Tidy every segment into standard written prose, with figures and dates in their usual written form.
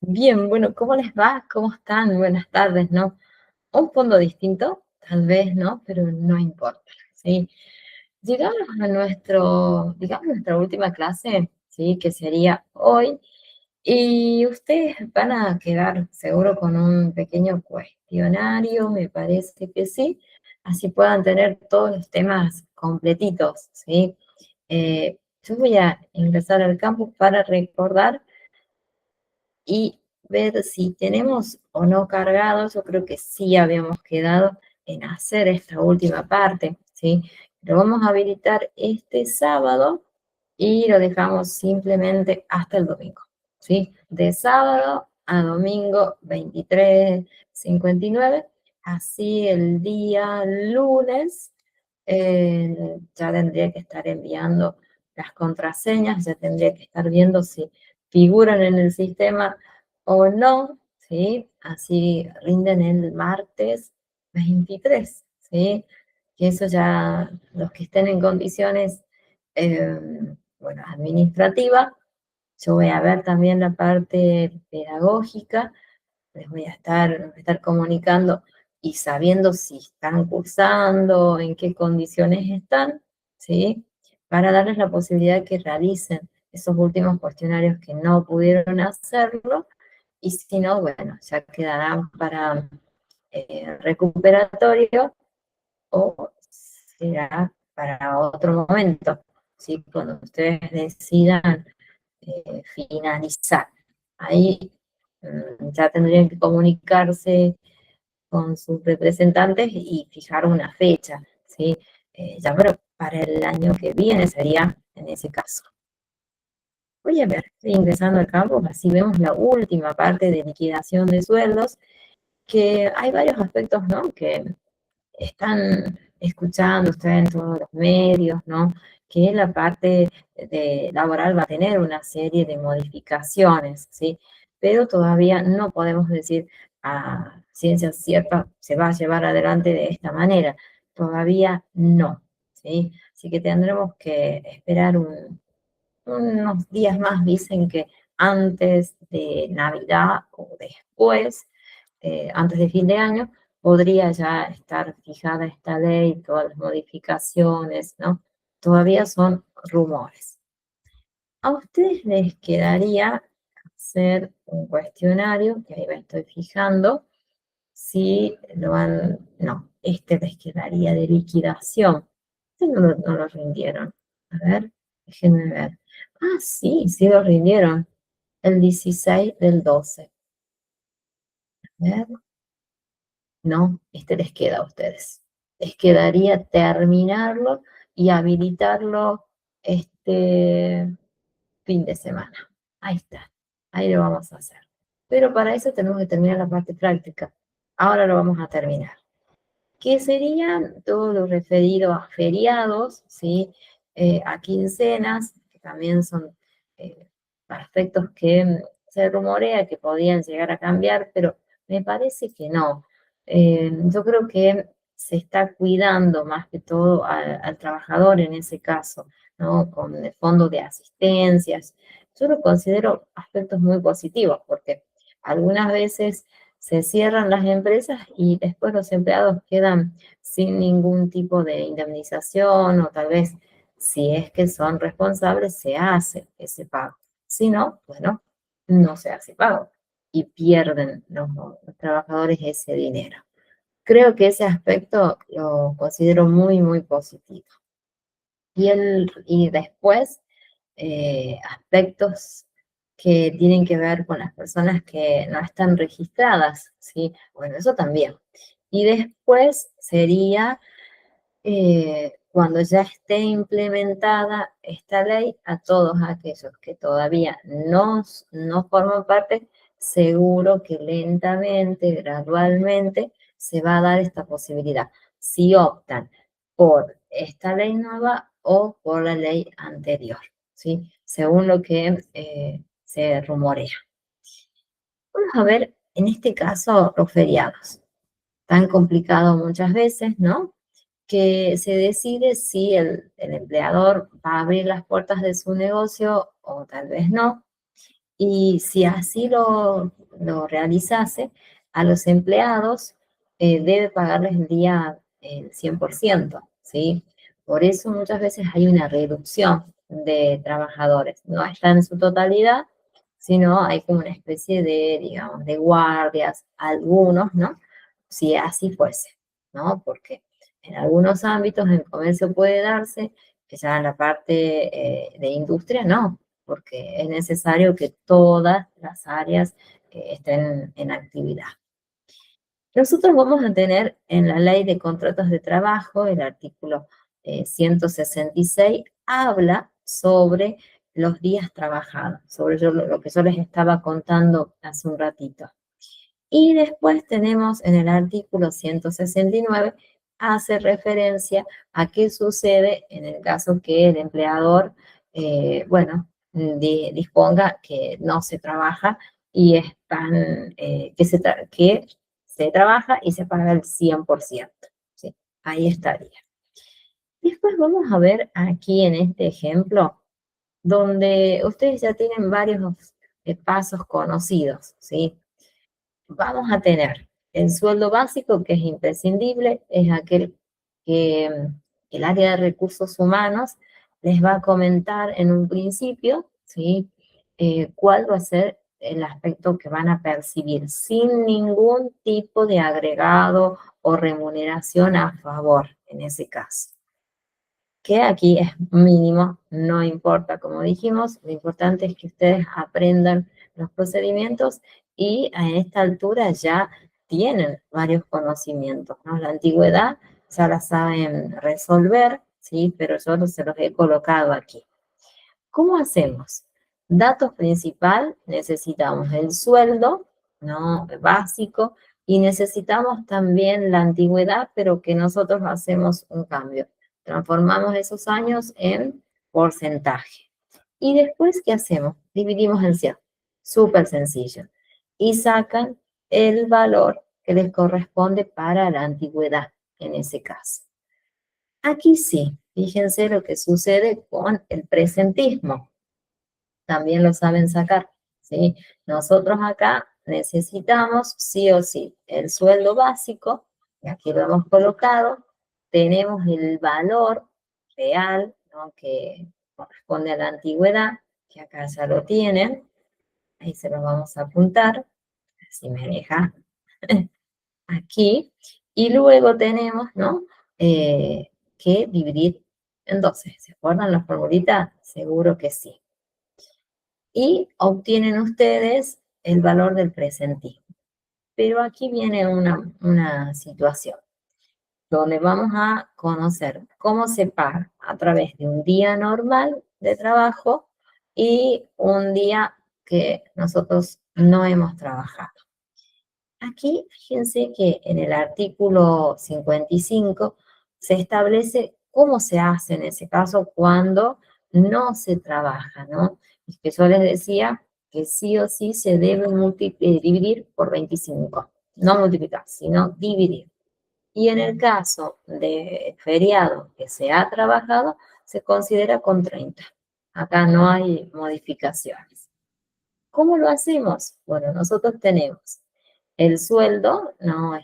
Bien, bueno, ¿cómo les va? ¿Cómo están? Buenas tardes, ¿no? Un fondo distinto, tal vez, ¿no? Pero no importa, ¿sí? Llegamos a digamos, nuestra última clase, ¿sí? Que sería hoy, y ustedes van a quedar seguro con un pequeño cuestionario, me parece que sí, así puedan tener todos los temas completitos, ¿sí? Yo voy a ingresar al campus para recordar y ver si tenemos o no cargado. Yo creo que sí habíamos quedado en hacer esta última parte, ¿sí? Lo vamos a habilitar este sábado y lo dejamos simplemente hasta el domingo, ¿sí? De sábado a domingo 23:59, así el día lunes ya tendría que estar enviando las contraseñas, ya tendría que estar viendo si figuran en el sistema o no, ¿sí? Así rinden el martes 23, ¿sí? Que eso ya, los que estén en condiciones, bueno, administrativa, yo voy a ver también la parte pedagógica, les voy a estar comunicando y sabiendo si están cursando, en qué condiciones están, ¿sí? Para darles la posibilidad de que realicen esos últimos cuestionarios que no pudieron hacerlo, y si no, bueno, ya quedarán para recuperatorio o será para otro momento, ¿sí? Cuando ustedes decidan finalizar. Ahí ya tendrían que comunicarse con sus representantes y fijar una fecha, ¿sí? Ya para el año que viene sería en ese caso. Voy a ver, estoy ingresando al campo, así vemos la última parte de liquidación de sueldos, que hay varios aspectos, ¿no? Que están escuchando ustedes en todos los medios, ¿no? Que la parte de laboral va a tener una serie de modificaciones, ¿sí? Pero todavía no podemos decir a ciencia cierta se va a llevar adelante de esta manera. Todavía no, ¿sí? Así que tendremos que esperar unos días más. Dicen que antes de Navidad o después, antes de fin de año, podría ya estar fijada esta ley, todas las modificaciones, ¿no? Todavía son rumores. A ustedes les quedaría hacer un cuestionario, que ahí me estoy fijando, si lo han, no, este les quedaría de liquidación. Este no lo rindieron. A ver, déjenme ver. Ah, sí, sí lo rindieron. El 16/12. A ver, no, este les queda a ustedes. Les quedaría terminarlo y habilitarlo este fin de semana. Ahí está. Ahí lo vamos a hacer. Pero para eso tenemos que terminar la parte práctica. Ahora lo vamos a terminar. Que serían todo lo referido a feriados, ¿sí? A quincenas, que también son aspectos que se rumorea que podían llegar a cambiar, pero me parece que no. Yo creo que se está cuidando más que todo al trabajador en ese caso, ¿no? Con el fondo de asistencias. Yo lo considero aspectos muy positivos, porque algunas veces se cierran las empresas y después los empleados quedan sin ningún tipo de indemnización, o tal vez si es que son responsables se hace ese pago. Si no, bueno, no se hace pago y pierden los trabajadores ese dinero. Creo que ese aspecto lo considero muy, muy positivo. Y después, aspectos que tienen que ver con las personas que no están registradas, ¿sí? Bueno, eso también. Y después sería, cuando ya esté implementada esta ley, a todos aquellos que todavía no forman parte, seguro que lentamente, gradualmente, se va a dar esta posibilidad. Si optan por esta ley nueva o por la ley anterior, ¿sí? Según lo que se rumorea. Vamos a ver, en este caso, los feriados. Tan complicado muchas veces, ¿no? Que se decide si el empleador va a abrir las puertas de su negocio o tal vez no. Y si así lo realizase, a los empleados debe pagarles el día 100%, ¿sí? Por eso muchas veces hay una reducción de trabajadores. No está en su totalidad, sino hay como una especie de, digamos, de guardias, algunos, ¿no? Si así fuese, ¿no? Porque en algunos ámbitos el comercio puede darse, que ya en la parte de industria no, porque es necesario que todas las áreas estén en actividad. Nosotros vamos a tener en la ley de contratos de trabajo, el artículo 166, habla sobre los días trabajados, sobre lo que yo les estaba contando hace un ratito. Y después tenemos en el artículo 169, hace referencia a qué sucede en el caso que el empleador, bueno, disponga que no se trabaja y están, que se trabaja y se paga el 100%. ¿Sí? Ahí estaría. Después vamos a ver aquí en este ejemplo, donde ustedes ya tienen varios pasos conocidos, ¿sí? Vamos a tener el sueldo básico, que es imprescindible, es aquel que el área de recursos humanos les va a comentar en un principio, ¿sí? Cuál va a ser el aspecto que van a percibir sin ningún tipo de agregado o remuneración a favor en ese caso. Que aquí es mínimo, no importa, como dijimos, lo importante es que ustedes aprendan los procedimientos y a esta altura ya tienen varios conocimientos, ¿no? La antigüedad ya la saben resolver, ¿sí? Pero yo se los he colocado aquí. ¿Cómo hacemos? Datos principal, necesitamos el sueldo, ¿no? Básico, y necesitamos también la antigüedad, pero que nosotros hacemos un cambio. Transformamos esos años en porcentaje. Y después, ¿qué hacemos? Dividimos en 100. Súper sencillo. Y sacan el valor que les corresponde para la antigüedad, en ese caso. Aquí sí, fíjense lo que sucede con el presentismo. También lo saben sacar, ¿sí? Nosotros acá necesitamos sí o sí el sueldo básico, y aquí lo hemos colocado, tenemos el valor real, ¿no? Que corresponde a la antigüedad, que acá ya lo tienen, ahí se lo vamos a apuntar, así me deja aquí, y luego tenemos, ¿no? Que dividir en 12. ¿Se acuerdan la formulita? Seguro que sí. Y obtienen ustedes el valor del presentismo. Pero aquí viene una situación donde vamos a conocer cómo se paga a través de un día normal de trabajo y un día que nosotros no hemos trabajado. Aquí, fíjense que en el artículo 55 se establece cómo se hace en ese caso cuando no se trabaja, ¿no? Y que yo les decía que sí o sí se debe dividir por 25, no multiplicar, sino dividir. Y en el caso de feriado que se ha trabajado, se considera con 30. Acá no hay modificaciones. ¿Cómo lo hacemos? Bueno, nosotros tenemos el sueldo, ¿no?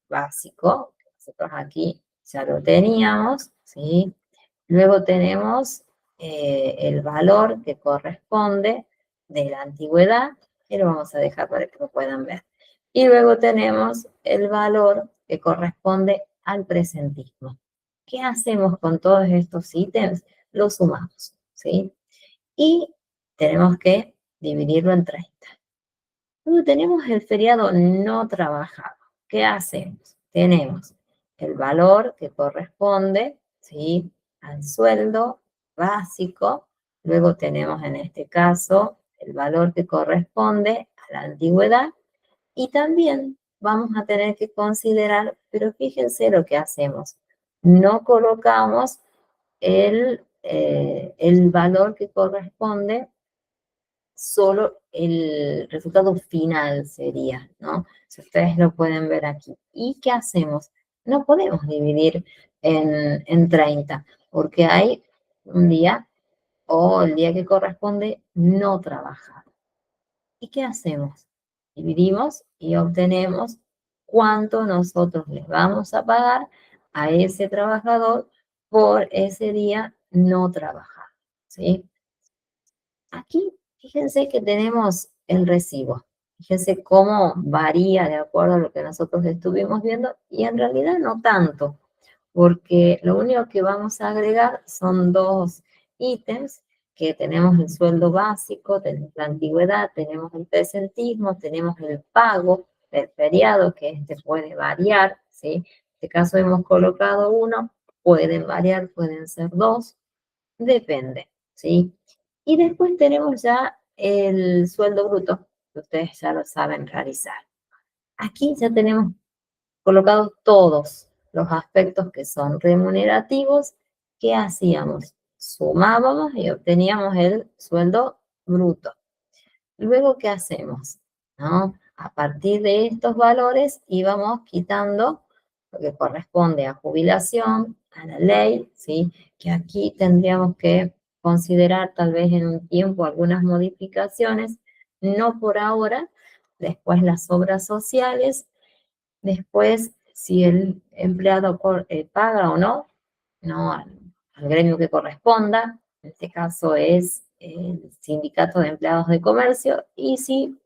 Básico, nosotros aquí ya lo teníamos, ¿sí? Luego tenemos el valor que corresponde de la antigüedad, y lo vamos a dejar para que lo puedan ver. Y luego tenemos el valor que corresponde al presentismo. ¿Qué hacemos con todos estos ítems? Los sumamos, ¿sí? Y tenemos que dividirlo en 30. Luego tenemos el feriado no trabajado. ¿Qué hacemos? Tenemos el valor que corresponde, ¿sí? Al sueldo básico. Luego tenemos en este caso el valor que corresponde a la antigüedad. Y también vamos a tener que considerar, pero fíjense lo que hacemos. No colocamos el valor que corresponde, solo el resultado final sería, ¿no? Si ustedes lo pueden ver aquí. ¿Y qué hacemos? No podemos dividir en 30, porque hay un día o el día que corresponde no trabajar. ¿Y qué hacemos? Dividimos y obtenemos cuánto nosotros les vamos a pagar a ese trabajador por ese día no trabajado, ¿sí? Aquí, fíjense que tenemos el recibo. Fíjense cómo varía de acuerdo a lo que nosotros estuvimos viendo y en realidad no tanto, porque lo único que vamos a agregar son dos ítems, que tenemos el sueldo básico, tenemos la antigüedad, tenemos el presentismo, tenemos el pago del feriado, que este puede variar, ¿sí? En este caso hemos colocado uno, pueden variar, pueden ser dos, depende, ¿sí? Y después tenemos ya el sueldo bruto, que ustedes ya lo saben realizar. Aquí ya tenemos colocados todos los aspectos que son remunerativos. ¿Qué hacíamos? Sumábamos y obteníamos el sueldo bruto. Luego, ¿qué hacemos? ¿No? A partir de estos valores íbamos quitando lo que corresponde a jubilación, a la ley, ¿sí? Que aquí tendríamos que considerar tal vez en un tiempo algunas modificaciones, no por ahora, después las obras sociales, después si el empleado paga o no, no al gremio que corresponda, en este caso es el Sindicato de Empleados de Comercio, y si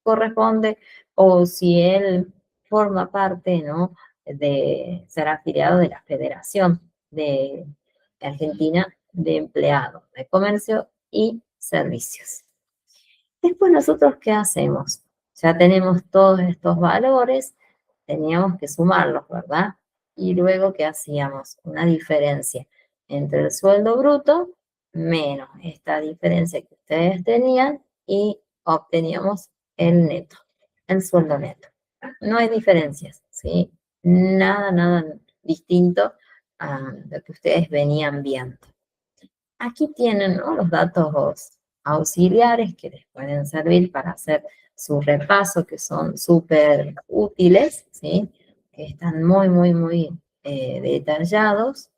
corresponde o si él forma parte, ¿no? De ser afiliado de la Federación de Argentina de Empleados de Comercio y Servicios. Después nosotros, ¿qué hacemos? Ya tenemos todos estos valores, teníamos que sumarlos, ¿verdad? Y luego, ¿qué hacíamos? Una diferencia entre el sueldo bruto menos esta diferencia que ustedes tenían y obteníamos el neto, el sueldo neto. No hay diferencias, ¿sí? Nada, nada distinto a lo que ustedes venían viendo. Aquí tienen, ¿no?, los datos auxiliares que les pueden servir para hacer su repaso, que son súper útiles, ¿sí? Que están muy, muy, muy detallados.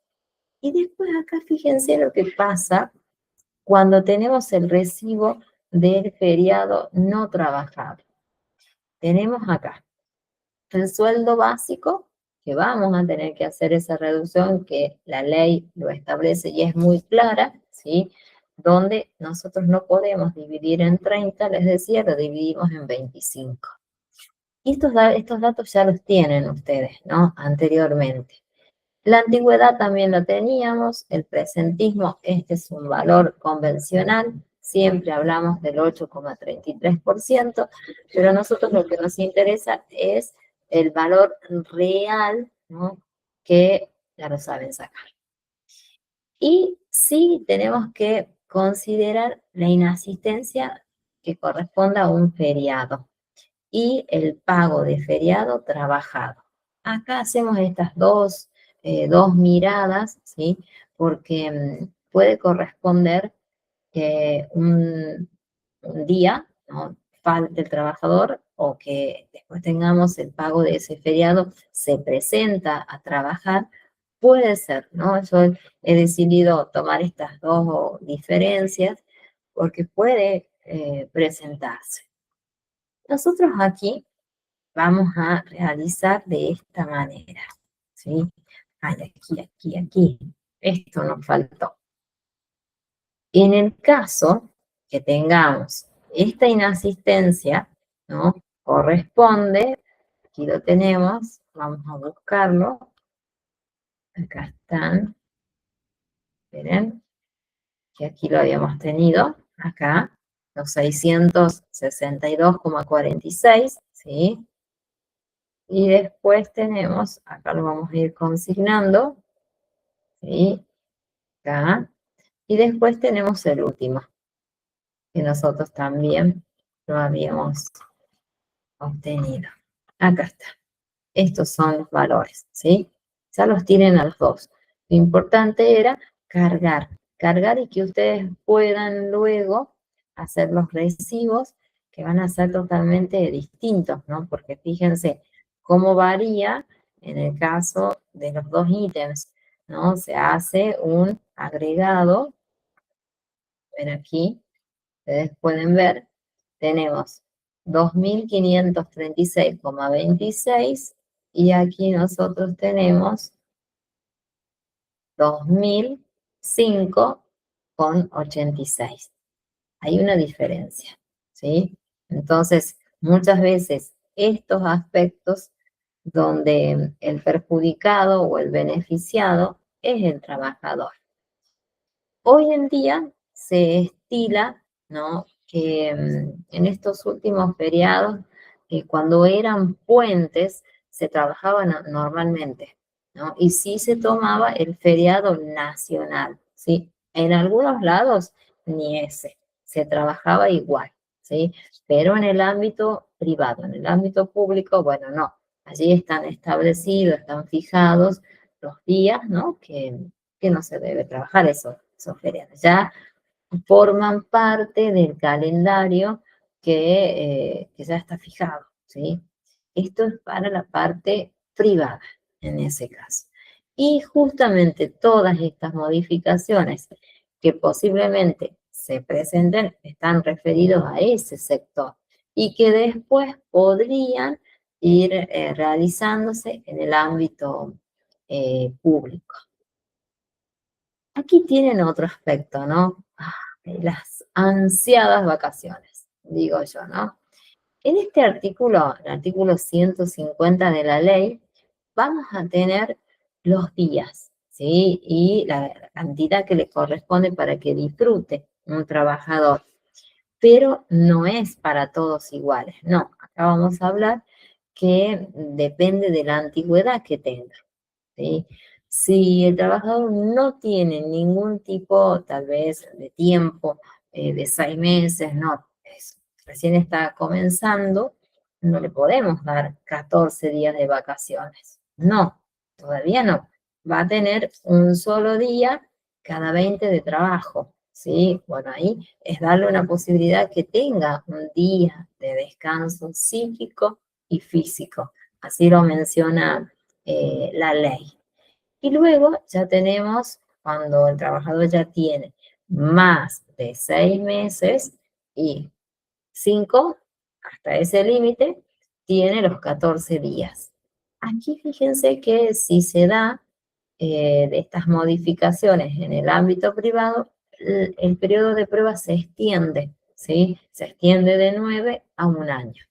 Y después acá fíjense lo que pasa cuando tenemos el recibo del feriado no trabajado. Tenemos acá el sueldo básico, que vamos a tener que hacer esa reducción que la ley lo establece y es muy clara, ¿sí? Donde nosotros no podemos dividir en 30, les decía, lo dividimos en 25. Y estos datos ya los tienen ustedes, ¿no? Anteriormente. La antigüedad también lo teníamos, el presentismo, este es un valor convencional, siempre hablamos del 8,33%, pero a nosotros lo que nos interesa es el valor real, ¿no?, que ya lo saben sacar. Y sí tenemos que considerar la inasistencia que corresponda a un feriado y el pago de feriado trabajado. Acá hacemos estas dos miradas, ¿sí? Porque puede corresponder que un día, ¿no?, falte el trabajador o que después tengamos el pago de ese feriado, se presenta a trabajar, puede ser, ¿no? Yo he decidido tomar estas dos diferencias porque puede presentarse. Nosotros aquí vamos a realizar de esta manera, ¿sí? Ay, aquí. Esto nos faltó. En el caso que tengamos esta inasistencia, ¿no?, corresponde, aquí lo tenemos, vamos a buscarlo, acá están, miren, que aquí lo habíamos tenido, acá, los 662,46, ¿sí? Y después tenemos, acá lo vamos a ir consignando, ¿sí? Acá. Y después tenemos el último, que nosotros también lo habíamos obtenido. Acá está. Estos son los valores, ¿sí? Ya los tienen a los dos. Lo importante era cargar y que ustedes puedan luego hacer los recibos, que van a ser totalmente distintos, ¿no? Porque fíjense cómo varía en el caso de los dos ítems, ¿no? Se hace un agregado, ven aquí, ustedes pueden ver, tenemos 2.536,26 y aquí nosotros tenemos 2.005,86. Hay una diferencia, ¿sí? Entonces, muchas veces estos aspectos donde el perjudicado o el beneficiado es el trabajador. Hoy en día se estila, ¿no?, que en estos últimos feriados, cuando eran puentes, se trabajaba normalmente, ¿no? Y sí se tomaba el feriado nacional, ¿sí? En algunos lados ni ese, se trabajaba igual, ¿sí? Pero en el ámbito privado, en el ámbito público, bueno, no. Allí están establecidos, están fijados los días, ¿no?, que no se debe trabajar esos feriados. Ya forman parte del calendario que ya está fijado, ¿sí? Esto es para la parte privada, en ese caso. Y justamente todas estas modificaciones que posiblemente se presenten están referidos a ese sector y que después podrían ir realizándose en el ámbito público. Aquí tienen otro aspecto, ¿no? Las ansiadas vacaciones, digo yo, ¿no? En este artículo, el artículo 150 de la ley, vamos a tener los días, ¿sí? Y la cantidad que le corresponde para que disfrute un trabajador. Pero no es para todos iguales, no. Acá vamos a hablar que depende de la antigüedad que tenga, ¿sí? Si el trabajador no tiene ningún tipo, tal vez, de tiempo, de 6 meses, no, recién está comenzando, no le podemos dar 14 días de vacaciones. No, todavía no. Va a tener un solo día cada 20 de trabajo, ¿sí? Bueno, ahí es darle una posibilidad que tenga un día de descanso psíquico y físico. Así lo menciona la ley. Y luego ya tenemos cuando el trabajador ya tiene más de 6 meses y 5, hasta ese límite, tiene los 14 días. Aquí fíjense que si se da de estas modificaciones en el ámbito privado, el periodo de prueba se extiende, ¿sí? Se extiende de 9 a 1 año.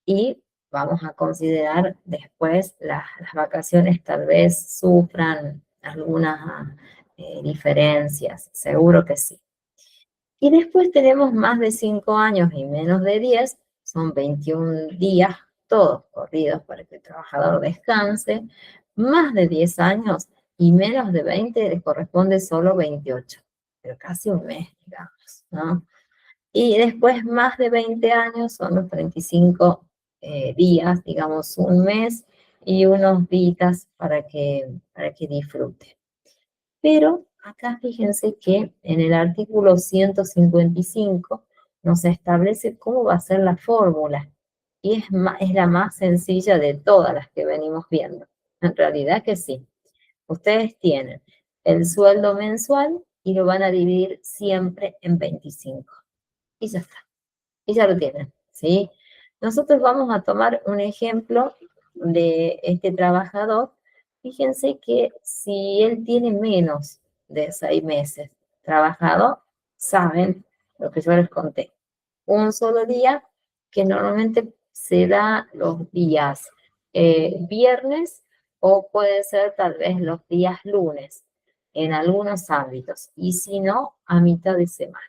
Y vamos a considerar después las vacaciones, tal vez sufran algunas diferencias, seguro que sí. Y después tenemos más de 5 años y menos de 10, son 21 días, todos corridos para que el trabajador descanse. Más de 10 años y menos de 20 les corresponde solo 28, pero casi un mes, digamos, ¿no? Y después más de 20 años son los 35 días, digamos un mes y unos días para que disfrute. Pero acá fíjense que en el artículo 155 nos establece cómo va a ser la fórmula y es la más sencilla de todas las que venimos viendo. En realidad que sí. Ustedes tienen el sueldo mensual y lo van a dividir siempre en 25. Y ya está. Y ya lo tienen, ¿sí? Nosotros vamos a tomar un ejemplo de este trabajador. Fíjense que si él tiene menos de 6 meses trabajado, saben lo que yo les conté. Un solo día que normalmente se da los días viernes o puede ser tal vez los días lunes en algunos ámbitos y si no, a mitad de semana,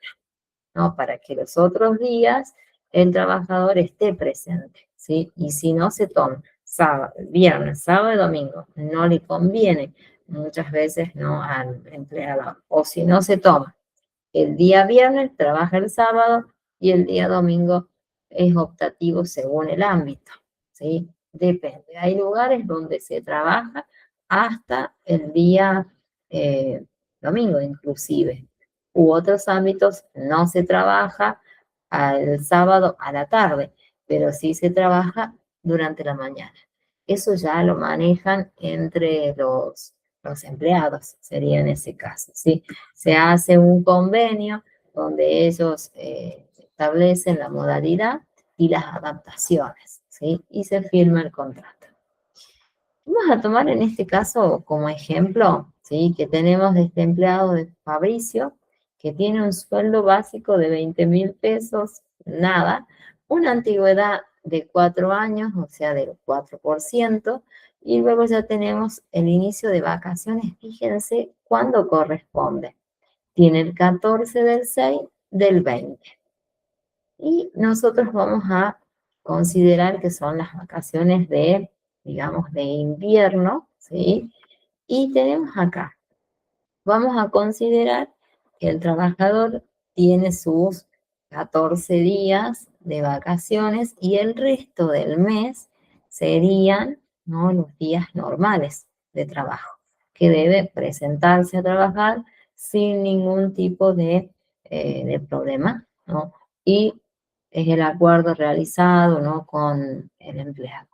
¿no? Para que los otros días el trabajador esté presente, ¿sí? Y si no se toma sábado, viernes, sábado y domingo, no le conviene muchas veces, ¿no?, al empleador. O si no se toma el día viernes, trabaja el sábado y el día domingo es optativo según el ámbito, ¿sí? Depende. Hay lugares donde se trabaja hasta el día domingo inclusive. U otros ámbitos no se trabaja al sábado a la tarde, pero sí se trabaja durante la mañana. Eso ya lo manejan entre los empleados, sería en ese caso, ¿sí? Se hace un convenio donde ellos establecen la modalidad y las adaptaciones, ¿sí? Y se firma el contrato. Vamos a tomar en este caso como ejemplo, ¿sí? Que tenemos este empleado de Fabricio, que tiene un sueldo básico de 20.000 pesos, nada, una antigüedad de 4 años, o sea, del 4%, y luego ya tenemos el inicio de vacaciones, fíjense cuándo corresponde. Tiene el 14 del 6 del 20. Y nosotros vamos a considerar que son las vacaciones de, digamos, de invierno, ¿sí? Y tenemos acá, vamos a considerar que el trabajador tiene sus 14 días de vacaciones y el resto del mes serían, ¿no?, los días normales de trabajo, que debe presentarse a trabajar sin ningún tipo de problema, ¿no? Y es el acuerdo realizado, ¿no?, con el empleado.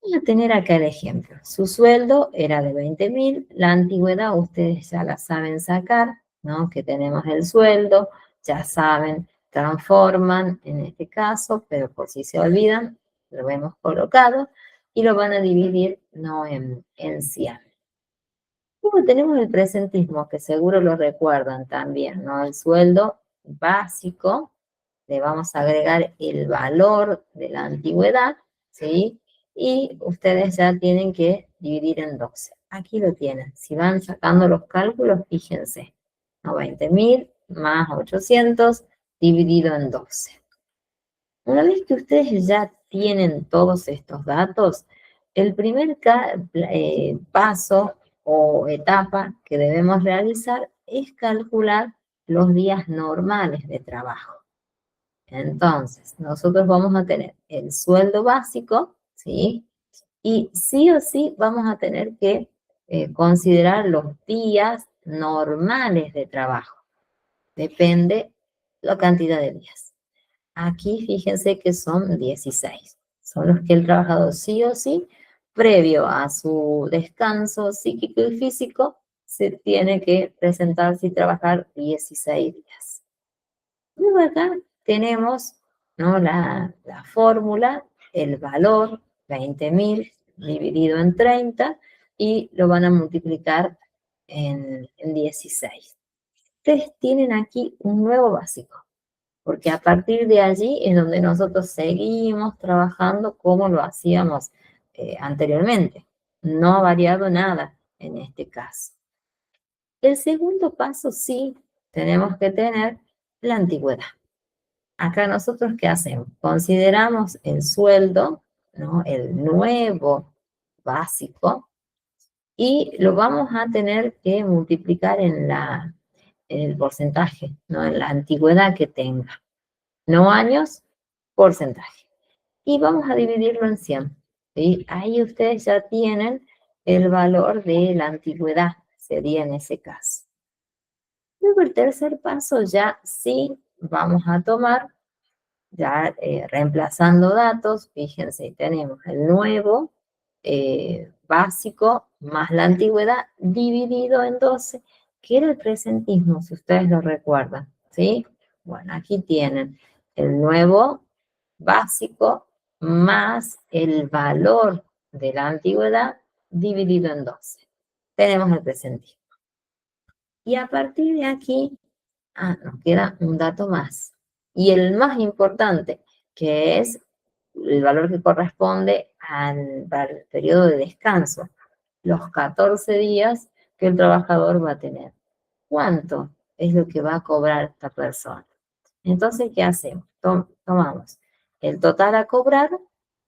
Voy a tener acá el ejemplo. Su sueldo era de 20.000, la antigüedad ustedes ya la saben sacar, ¿no? Que tenemos el sueldo, ya saben, transforman en este caso, pero por si se olvidan, lo hemos colocado y lo van a dividir, ¿no?, en 100. Luego tenemos el presentismo, que seguro lo recuerdan también, ¿no? El sueldo básico, le vamos a agregar el valor de la antigüedad, ¿sí? Y ustedes ya tienen que dividir en 12. Aquí lo tienen. Si van sacando los cálculos, fíjense. 20.000 más 800 dividido en 12. Una vez que ustedes ya tienen todos estos datos, el primer paso o etapa que debemos realizar es calcular los días normales de trabajo. Entonces, nosotros vamos a tener el sueldo básico, ¿sí? Y sí o sí vamos a tener que considerar los días normales de trabajo. Depende la cantidad de días. Aquí fíjense que son 16. Son los que el trabajador sí o sí, previo a su descanso psíquico y físico, se tiene que presentarse y trabajar 16 días. Luego acá tenemos, ¿no?, la fórmula, el valor, 20.000 dividido en 30, y lo van a multiplicar en 16. Ustedes tienen aquí un nuevo básico, porque a partir de allí es donde nosotros seguimos trabajando como lo hacíamos anteriormente. No ha variado nada en este caso. El segundo paso sí tenemos que tener la antigüedad. Acá nosotros, ¿qué hacemos? Consideramos el sueldo, ¿no?, el nuevo básico, y lo vamos a tener que multiplicar en el porcentaje, ¿no?, en la antigüedad que tenga. No años, porcentaje. Y vamos a dividirlo en 100. ¿Sí? Ahí ustedes ya tienen el valor de la antigüedad, sería en ese caso. Luego el tercer paso ya sí vamos a tomar, ya reemplazando datos, fíjense, tenemos el nuevo básico más la antigüedad dividido en 12, que era el presentismo, si ustedes lo recuerdan, ¿sí? Bueno, aquí tienen el nuevo básico más el valor de la antigüedad dividido en 12. Tenemos el presentismo. Y a partir de aquí, nos queda un dato más. Y el más importante, que es el valor que corresponde al periodo de descanso, los 14 días que el trabajador va a tener. ¿Cuánto es lo que va a cobrar esta persona? Entonces, ¿qué hacemos? Tomamos el total a cobrar,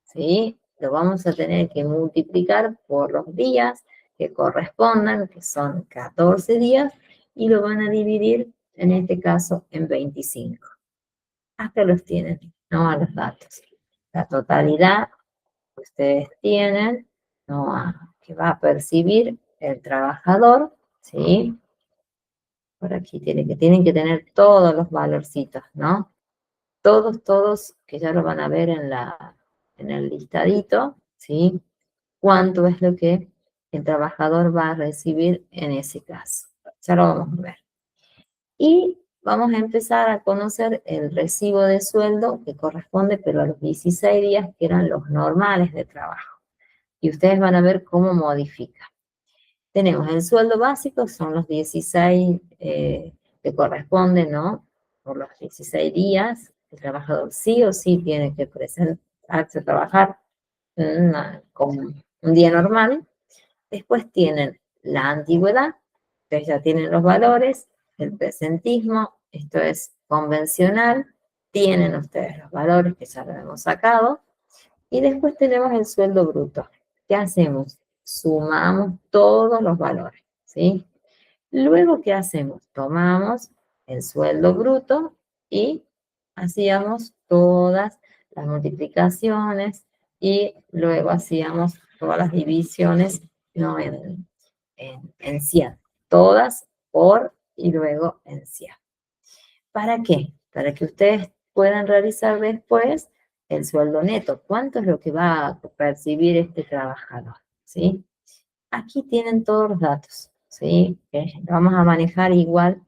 ¿sí? Lo vamos a tener que multiplicar por los días que correspondan, que son 14 días, y lo van a dividir, en este caso, en 25. Acá los tienen, ¿no?, a los datos. La totalidad que ustedes tienen, ¿no?, que va a percibir el trabajador, ¿sí? Por aquí tienen que tener todos los valorcitos, ¿no? Todos, que ya lo van a ver en el listadito, ¿sí? Cuánto es lo que el trabajador va a recibir en ese caso. Ya lo vamos a ver. Y vamos a empezar a conocer el recibo de sueldo que corresponde, pero a los 16 días que eran los normales de trabajo. Y ustedes van a ver cómo modifica. Tenemos el sueldo básico, son los 16 que corresponden, ¿no? Por los 16 días, el trabajador sí o sí tiene que presentarse a trabajar con un día normal. Después tienen la antigüedad, que ya tienen los valores, el presentismo, esto es convencional, tienen ustedes los valores que ya lo hemos sacado, y después tenemos el sueldo bruto. ¿Qué hacemos? Sumamos todos los valores, ¿sí? Luego, ¿qué hacemos? Tomamos el sueldo bruto y hacíamos todas las multiplicaciones y luego hacíamos todas las divisiones, ¿no? En 100. Todas por y luego en 100. ¿Para qué? Para que ustedes puedan realizar después el sueldo neto. ¿Cuánto es lo que va a percibir este trabajador? ¿Sí? Aquí tienen todos los datos, ¿sí? Vamos a manejar igual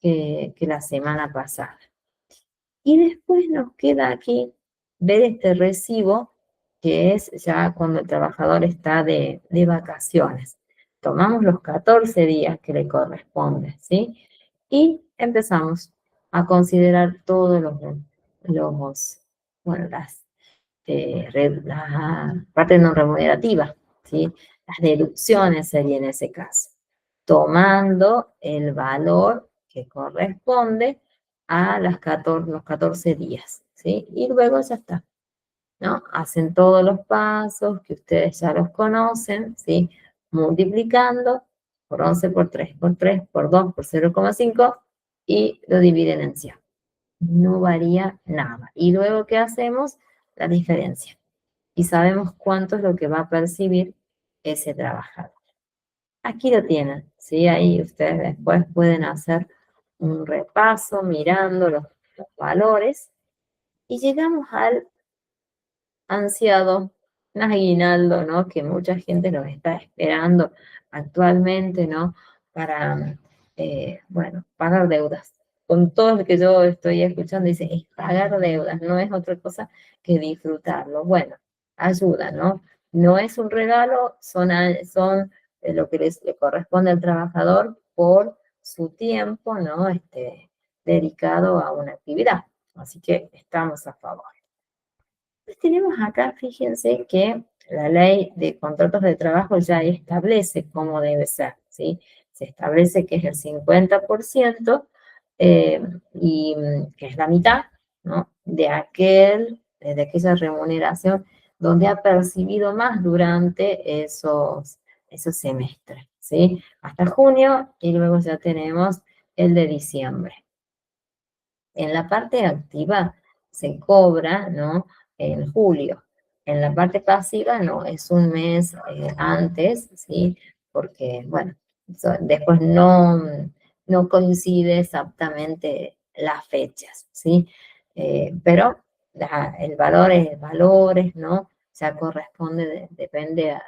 que la semana pasada. Y después nos queda aquí ver este recibo, que es ya cuando el trabajador está de vacaciones. Tomamos los 14 días que le corresponden, ¿sí? Y empezamos a considerar todos bueno, la parte no remunerativa, ¿sí? Las deducciones sería en ese caso, tomando el valor que corresponde a los 14 días, ¿sí? Y luego ya está, ¿no? Hacen todos los pasos que ustedes ya los conocen, ¿sí? Multiplicando por 11, por 3, por 3, por 2, por 0,5 y lo dividen en 100. No varía nada. Y luego, ¿qué hacemos? La diferencia. Y sabemos cuánto es lo que va a percibir ese trabajador. Aquí lo tienen, ¿sí? Ahí ustedes después pueden hacer un repaso mirando los valores y llegamos al ansiado aguinaldo, ¿no? Que mucha gente los está esperando actualmente, ¿no? Para, bueno, pagar deudas. Con todo lo que yo estoy escuchando, dice, es pagar deudas, no es otra cosa que disfrutarlo. Bueno, ayuda, ¿no? No es un regalo, son lo que le corresponde al trabajador por su tiempo, ¿no? Dedicado a una actividad. Así que estamos a favor. Pues tenemos acá, fíjense que la ley de contratos de trabajo ya establece cómo debe ser, ¿sí? Se establece que es el 50% y que es la mitad, ¿no? De aquella remuneración donde ha percibido más durante esos semestres, ¿sí? Hasta junio y luego ya tenemos el de diciembre. En la parte activa se cobra, ¿no? En julio. En la parte pasiva, no, es un mes antes, ¿sí? Porque, bueno, después no coincide exactamente las fechas, ¿sí? Pero el valor es valores, ¿no? Ya corresponde, depende a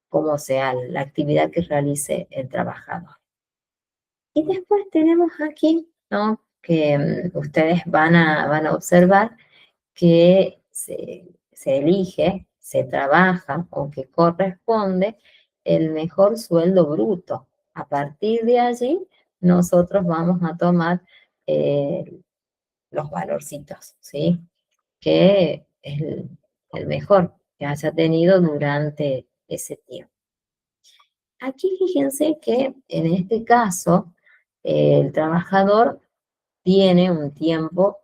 cómo sea la actividad que realice el trabajador. Y después tenemos aquí, ¿no? Que ustedes van a observar que se elige, se trabaja o que corresponde el mejor sueldo bruto. A partir de allí, nosotros vamos a tomar los valorcitos, ¿sí? Que es el mejor que haya tenido durante ese tiempo. Aquí fíjense que en este caso el trabajador tiene un tiempo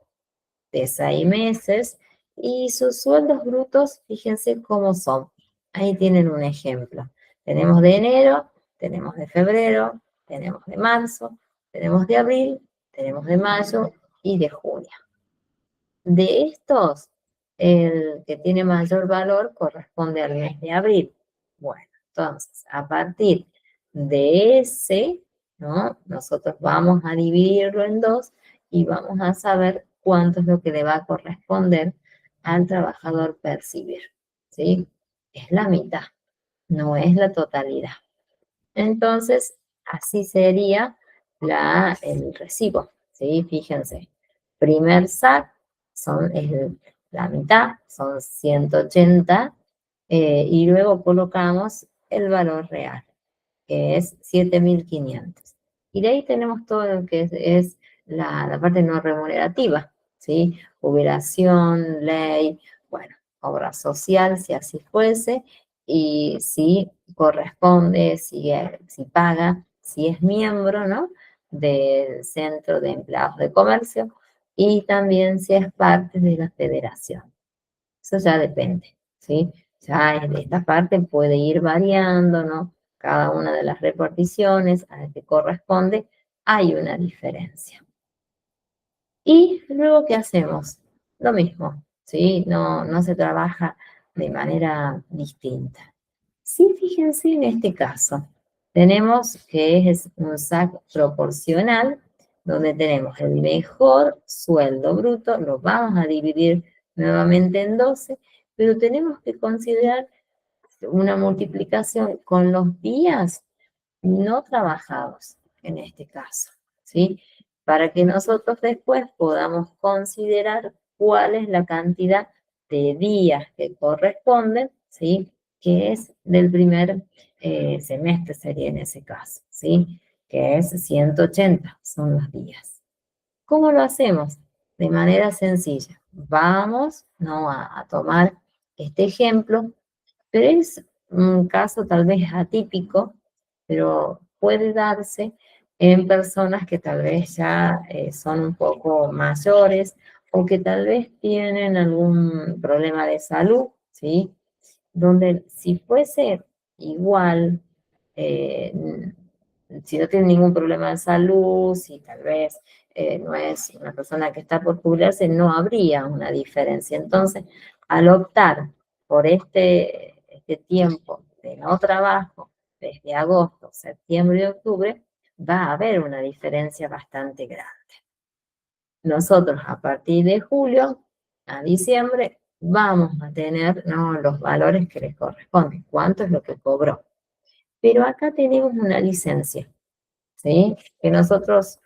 de 6 meses y sus sueldos brutos, fíjense cómo son. Ahí tienen un ejemplo. Tenemos de enero, tenemos de febrero, tenemos de marzo, tenemos de abril, tenemos de mayo y de junio. De estos, el que tiene mayor valor corresponde al mes de abril. Bueno, entonces, a partir de ese, ¿no? Nosotros vamos a dividirlo en dos y vamos a saber cuánto es lo que le va a corresponder al trabajador percibir, ¿sí? Es la mitad, no es la totalidad. Entonces, así sería el recibo, ¿sí? Fíjense, primer SAC es la mitad, son 180, y luego colocamos el valor real, que es 7.500. Y de ahí tenemos todo lo que es la parte no remunerativa, ¿sí? Jubilación, ley, bueno, obra social, si así fuese, y si corresponde, si paga, si es miembro, ¿no? Del Centro de Empleados de Comercio, y también si es parte de la federación. Eso ya depende, ¿sí? Ya esta parte puede ir variando, ¿no? Cada una de las reparticiones a la que corresponde hay una diferencia. Y luego, ¿qué hacemos? Lo mismo, ¿sí? No se trabaja de manera distinta. Sí, fíjense en este caso. Tenemos que es un SAC proporcional, donde tenemos el mejor sueldo bruto, lo vamos a dividir nuevamente en 12, pero tenemos que considerar una multiplicación con los días no trabajados, en este caso, ¿sí? Para que nosotros después podamos considerar cuál es la cantidad de días que corresponden, ¿sí? Que es del primer semestre, sería en ese caso, ¿sí? Que es 180, son los días. ¿Cómo lo hacemos? De manera sencilla. Vamos, ¿no? a tomar este ejemplo, pero es un caso tal vez atípico, pero puede darse en personas que tal vez ya son un poco mayores o que tal vez tienen algún problema de salud, ¿sí? Donde si fuese igual, eh, si no tiene ningún problema de salud, si tal vez no es una persona que está por jubilarse, no habría una diferencia. Entonces, al optar por este tiempo de no trabajo, desde agosto, septiembre y octubre, va a haber una diferencia bastante grande. Nosotros a partir de julio a diciembre vamos a tener, ¿no? Los valores que les corresponden, cuánto es lo que cobró. Pero acá tenemos una licencia, ¿sí? Que nosotros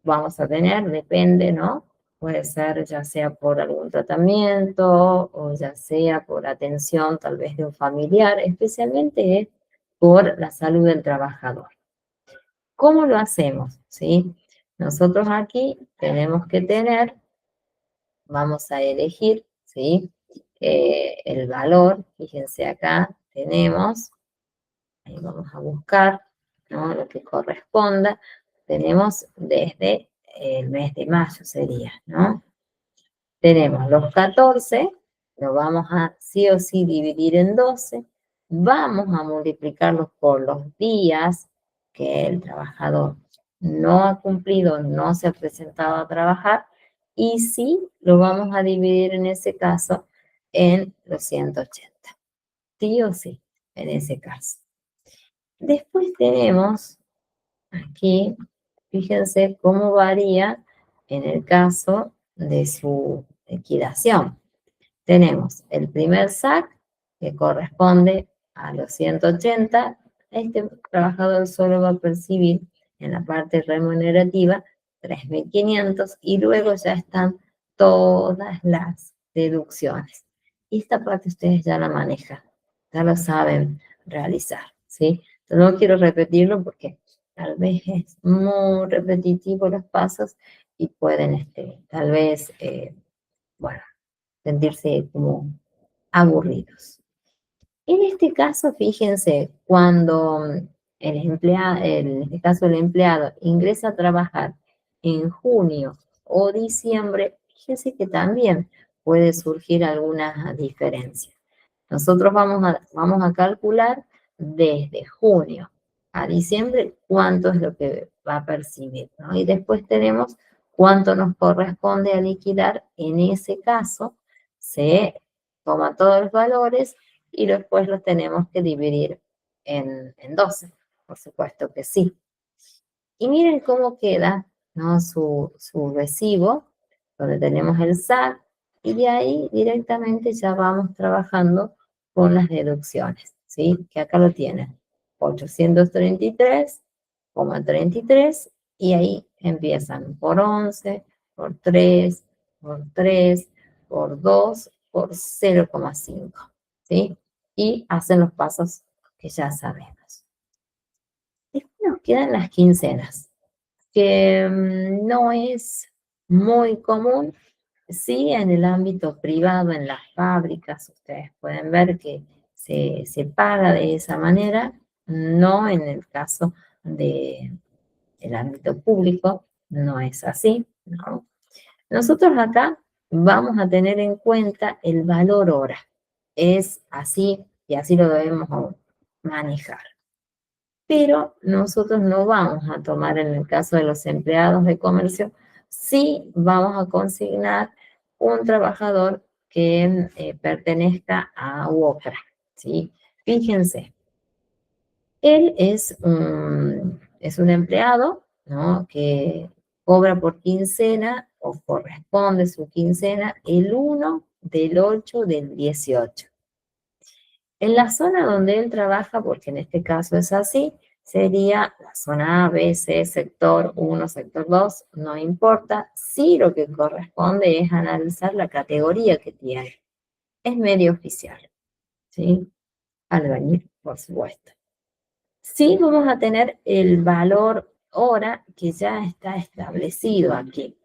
vamos a tener, depende, ¿no? Puede ser ya sea por algún tratamiento o ya sea por atención tal vez de un familiar, especialmente por la salud del trabajador. ¿Cómo lo hacemos? ¿Sí? Nosotros aquí tenemos que tener, vamos a elegir, ¿sí? El valor, fíjense acá, tenemos, ahí vamos a buscar, ¿no? Lo que corresponda, tenemos desde el mes de mayo sería, ¿no? Tenemos los 14, lo vamos a sí o sí dividir en 12, vamos a multiplicarlos por los días que el trabajador no ha cumplido, no se ha presentado a trabajar, y sí lo vamos a dividir en ese caso en los 180, sí o sí, en ese caso. Después tenemos aquí, fíjense cómo varía en el caso de su liquidación. Tenemos el primer SAC, que corresponde a los 180. Este trabajador solo va a percibir en la parte remunerativa 3.500 y luego ya están todas las deducciones. Y esta parte ustedes ya la manejan, ya lo saben realizar, ¿sí? Entonces no quiero repetirlo porque tal vez es muy repetitivo los pasos y pueden, tal vez, bueno, sentirse como aburridos. En este caso, fíjense, cuando en este caso el empleado ingresa a trabajar en junio o diciembre, fíjense que también puede surgir alguna diferencia. Nosotros vamos a calcular desde junio a diciembre cuánto es lo que va a percibir, ¿no? Y después tenemos cuánto nos corresponde a liquidar. En ese caso, se toman todos los valores y después los tenemos que dividir en 12, por supuesto que sí. Y miren cómo queda, ¿no? Su recibo, donde tenemos el SAC, y de ahí directamente ya vamos trabajando con las deducciones, ¿sí? Que acá lo tienen, 833,33, y ahí Empiezan por 11, por 3, por 3, por 2, por 0,5, ¿sí? Y hacen los pasos que ya sabemos. Después nos quedan las quincenas, que no es muy común. Sí, en el ámbito privado, en las fábricas, ustedes pueden ver que se paga de esa manera, no en el caso del ámbito público, no es así, ¿no? Nosotros acá vamos a tener en cuenta el valor hora. Es así y así lo debemos manejar. Pero nosotros no vamos a tomar en el caso de los empleados de comercio, sí vamos a consignar un trabajador que pertenezca a UOCRA, ¿sí? Fíjense, él es un empleado, ¿no? Que cobra por quincena o corresponde su quincena el 1 del 8 del 18. En la zona donde él trabaja, porque en este caso es así, sería la zona A, B, C, sector 1, sector 2, no importa. Sí, lo que corresponde es analizar la categoría que tiene. Es medio oficial, ¿sí? Albañil, por supuesto. Sí, vamos a tener el valor hora que ya está establecido aquí.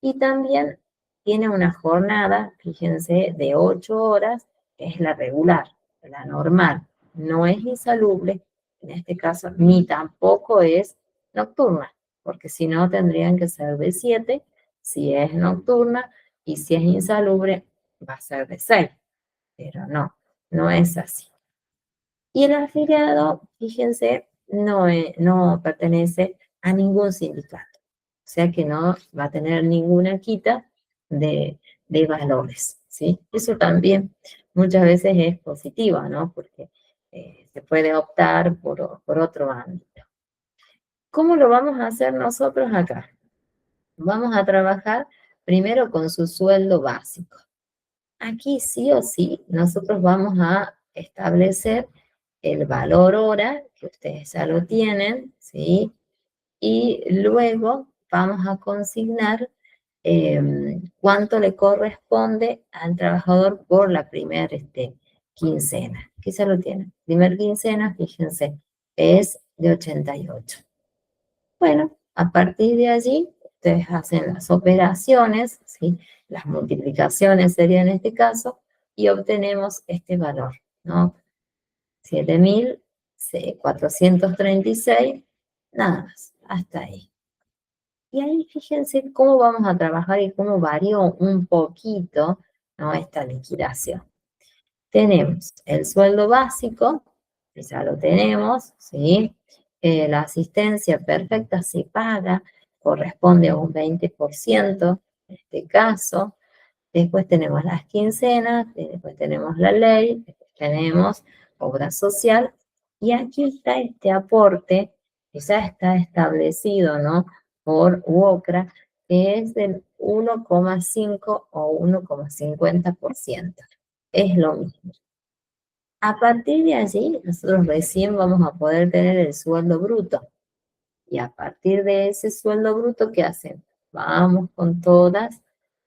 Y también tiene una jornada, fíjense, de 8 horas, que es la regular, la normal. No es insalubre, en este caso, ni tampoco es nocturna, porque si no tendrían que ser de 7, si es nocturna, y si es insalubre, va a ser de 6. Pero no, no es así. Y el afiliado, fíjense, no pertenece a ningún sindicato. O sea que no va a tener ninguna quita de, de valores, ¿sí? Eso también muchas veces es positivo, ¿no? Porque se puede optar por otro ámbito. ¿Cómo lo vamos a hacer nosotros acá? Vamos a trabajar primero con su sueldo básico. Aquí sí o sí nosotros vamos a establecer el valor hora, que ustedes ya lo tienen, ¿sí? Y luego vamos a consignar cuánto le corresponde al trabajador por la primera quincena, que ya lo tienen. Primer quincena, fíjense, es de 88. Bueno, a partir de allí, ustedes hacen las operaciones, ¿sí? Las multiplicaciones sería en este caso, y obtenemos este valor, ¿no? 7.436, nada más, hasta ahí. Y ahí fíjense cómo vamos a trabajar y cómo varió un poquito, ¿no? Esta liquidación. Tenemos el sueldo básico, que ya lo tenemos, ¿sí? La asistencia perfecta se paga, corresponde a un 20% en este caso. Después tenemos las quincenas, después tenemos la ley, después tenemos obra social. Y aquí está este aporte que ya está establecido, ¿no? Por UOCRA, que es del 1,5 o 1,50%. Es lo mismo. A partir de allí, nosotros recién vamos a poder tener el sueldo bruto. Y a partir de ese sueldo bruto, ¿qué hacen? Vamos con todas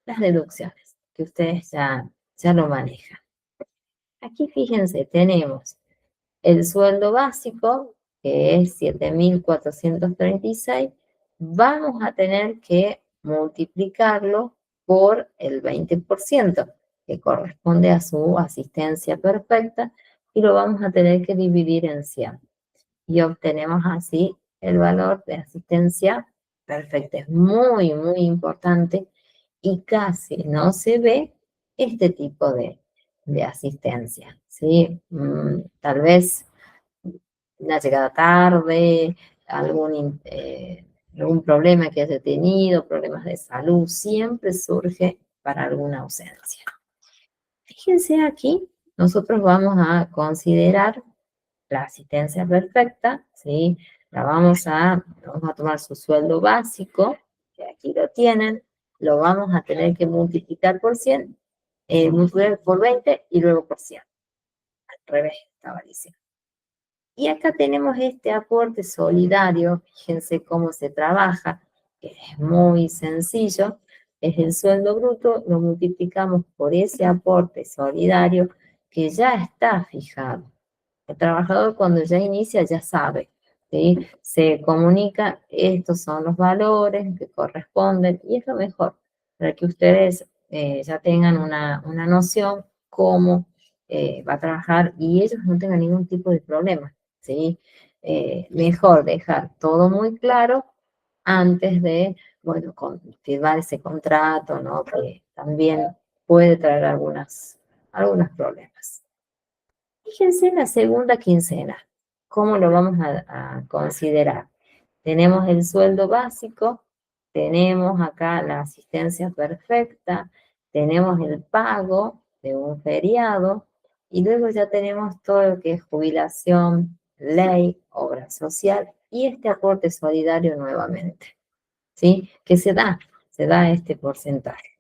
las deducciones, que ustedes ya lo manejan. Aquí fíjense, tenemos el sueldo básico, que es 7.436. Vamos a tener que multiplicarlo por el 20%, que corresponde a su asistencia perfecta, y lo vamos a tener que dividir en 100. Y obtenemos así el valor de asistencia perfecta. Es muy, muy importante y casi no se ve este tipo de asistencia, ¿sí? Tal vez una llegada tarde, algún problema que haya tenido, problemas de salud, siempre surge para alguna ausencia. Fíjense aquí, nosotros vamos a considerar la asistencia perfecta, ¿sí? Vamos a tomar su sueldo básico, que aquí lo tienen, lo vamos a tener que multiplicar por 100, multiplicar por 20 y luego por 100. Al revés, estaba diciendo. Y acá tenemos este aporte solidario, fíjense cómo se trabaja, que es muy sencillo, es el sueldo bruto, lo multiplicamos por ese aporte solidario que ya está fijado. El trabajador cuando ya inicia ya sabe, ¿sí? Se comunica, estos son los valores que corresponden y es lo mejor para que ustedes ya tengan una noción cómo va a trabajar y ellos no tengan ningún tipo de problema, ¿sí? Mejor dejar todo muy claro antes de, bueno, firmar ese contrato, ¿no? Que también puede traer algunos problemas. Fíjense en la segunda quincena, ¿cómo lo vamos a considerar? Tenemos el sueldo básico, tenemos acá la asistencia perfecta, tenemos el pago de un feriado y luego ya tenemos todo lo que es jubilación, ley, obra social y este aporte solidario nuevamente, ¿sí? Que se da este porcentaje.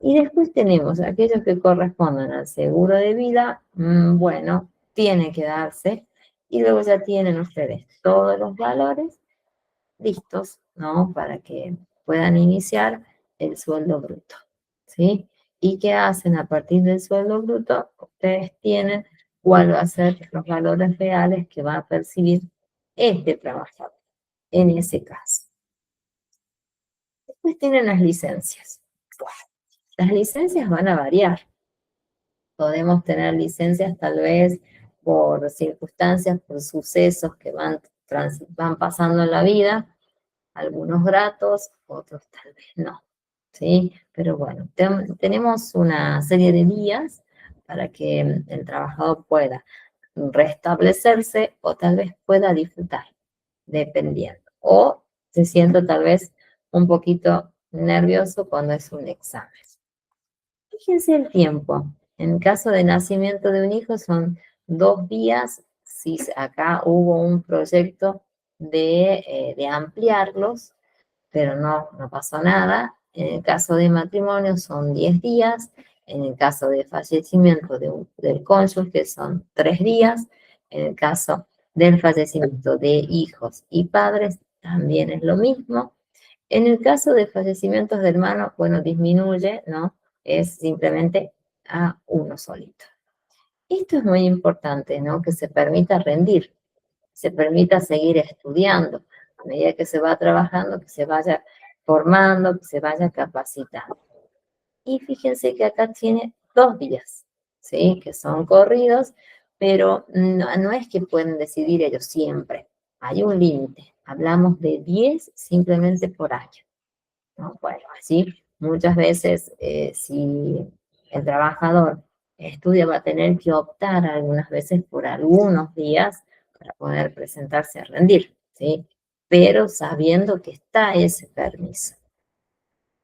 Y después tenemos aquellos que corresponden al seguro de vida, bueno, tiene que darse. Y luego ya tienen ustedes todos los valores listos, ¿no? Para que puedan iniciar el sueldo bruto, ¿sí? ¿Y qué hacen a partir del sueldo bruto? Ustedes tienen cuál va a ser los valores reales que va a percibir este trabajador en ese caso. Después tienen las licencias. Las licencias van a variar. Podemos tener licencias tal vez por circunstancias, por sucesos que van pasando en la vida, algunos gratos, otros tal vez no, ¿sí? Pero bueno, tenemos una serie de días para que el trabajador pueda restablecerse o tal vez pueda disfrutar, dependiendo. O se siente tal vez un poquito nervioso cuando es un examen. Fíjense el tiempo. En caso de nacimiento de un hijo son 2 días. Si acá hubo un proyecto de ampliarlos, pero no pasó nada. En el caso de matrimonio son 10 días. En el caso de fallecimiento del cónyuge son 3 días. En el caso del fallecimiento de hijos y padres también es lo mismo. En el caso de fallecimientos de hermanos, bueno, disminuye, ¿no? Es simplemente a uno solito. Esto es muy importante, ¿no? Que se permita rendir, se permita seguir estudiando, a medida que se va trabajando, que se vaya formando, que se vaya capacitando. Y fíjense que acá tiene 2 días, ¿sí? Que son corridos, pero no es que pueden decidir ellos siempre. Hay un límite. Hablamos de 10 simplemente por año, ¿no? Bueno, así muchas veces si el trabajador estudia va a tener que optar algunas veces por algunos días para poder presentarse a rendir, ¿sí? Pero sabiendo que está ese permiso.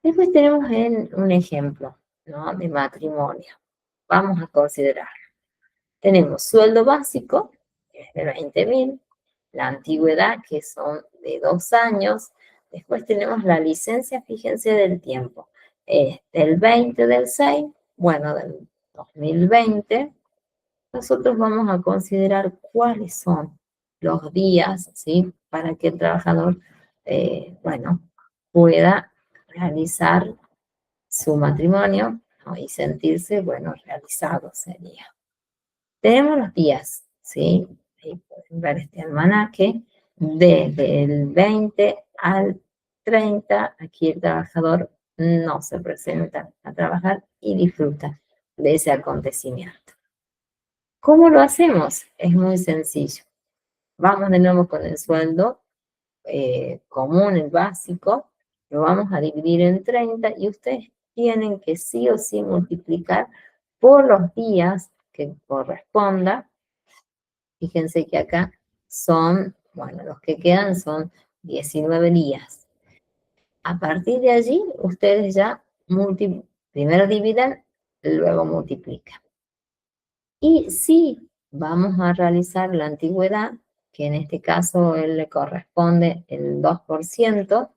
Después tenemos un ejemplo, ¿no? De matrimonio. Vamos a considerar. Tenemos sueldo básico, que es de 20.000, la antigüedad, que son de 2 años. Después tenemos la licencia, fíjense, del tiempo. Del 20 del 6, bueno, del 2020. Nosotros vamos a considerar cuáles son los días, ¿sí? Para que el trabajador, bueno, pueda realizar su matrimonio, ¿no? Y sentirse, bueno, realizado sería. Tenemos los días, ¿sí? Ahí pueden ver este almanaque. Desde el 20 al 30, aquí el trabajador no se presenta a trabajar y disfruta de ese acontecimiento. ¿Cómo lo hacemos? Es muy sencillo. Vamos de nuevo con el sueldo común, el básico, lo vamos a dividir en 30 y ustedes tienen que sí o sí multiplicar por los días que corresponda. Fíjense que acá son, bueno, los que quedan son 19 días. A partir de allí, ustedes ya primero dividen, luego multiplican. Y si vamos a realizar la antigüedad, que en este caso él le corresponde el 2%,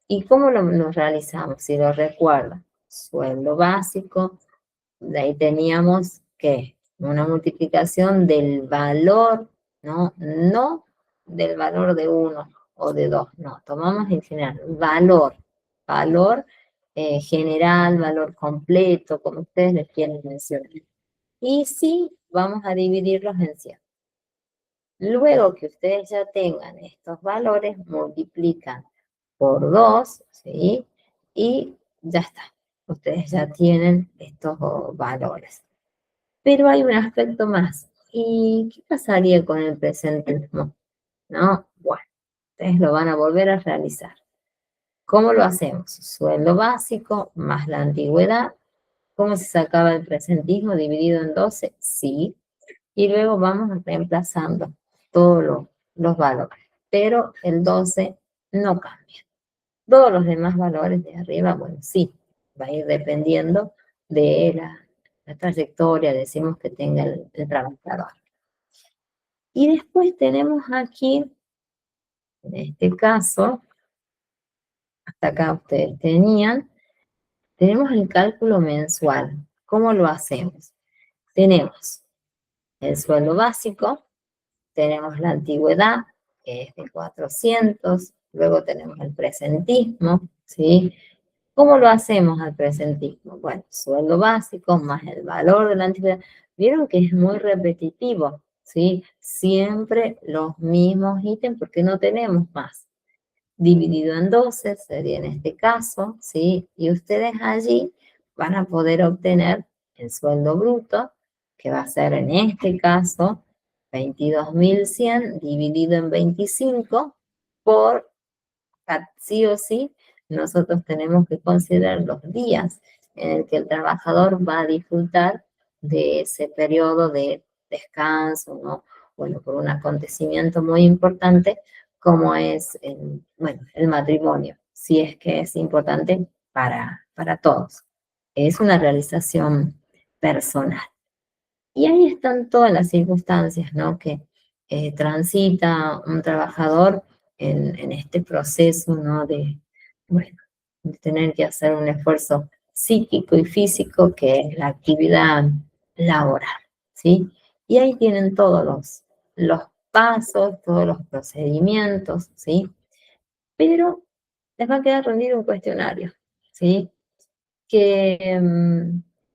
¿y cómo lo realizamos? Si lo recuerdan, sueldo básico, de ahí teníamos que una multiplicación del valor, ¿no? No del valor de uno o de 2, no, tomamos en general valor general, valor completo, como ustedes les quieren mencionar. Y sí, vamos a dividirlos en 100. Luego que ustedes ya tengan estos valores, multiplican por 2, ¿sí? Y ya está. Ustedes ya tienen estos valores. Pero hay un aspecto más. ¿Y qué pasaría con el presentismo? ¿No? Bueno, ustedes lo van a volver a realizar. ¿Cómo lo hacemos? Sueldo básico más la antigüedad. ¿Cómo se sacaba el presentismo dividido en 12? Sí. Y luego vamos reemplazando todos los valores. Pero el 12 no cambia. Todos los demás valores de arriba, bueno, sí, va a ir dependiendo de la trayectoria, decimos que tenga el trabajador. Y después tenemos aquí, en este caso, hasta acá ustedes tenemos el cálculo mensual. ¿Cómo lo hacemos? Tenemos el sueldo básico, tenemos la antigüedad, que es de 400, luego tenemos el presentismo, ¿sí? ¿Cómo lo hacemos al presentismo? Bueno, sueldo básico más el valor de la antigüedad. Vieron que es muy repetitivo, ¿sí? Siempre los mismos ítems porque no tenemos más. Dividido en 12 sería en este caso, ¿sí? Y ustedes allí van a poder obtener el sueldo bruto, que va a ser en este caso 22.100 dividido en 25 por sí o sí, nosotros tenemos que considerar los días en el que el trabajador va a disfrutar de ese periodo de descanso, ¿no? Bueno, por un acontecimiento muy importante como es el matrimonio, si es que es importante para todos. Es una realización personal. Y ahí están todas las circunstancias, ¿no? Que transita un trabajador en este proceso, ¿no? Bueno, de tener que hacer un esfuerzo psíquico y físico que es la actividad laboral, ¿sí? Y ahí tienen todos los pasos, todos los procedimientos, ¿sí? Pero les va a quedar rendido un cuestionario, ¿sí? Que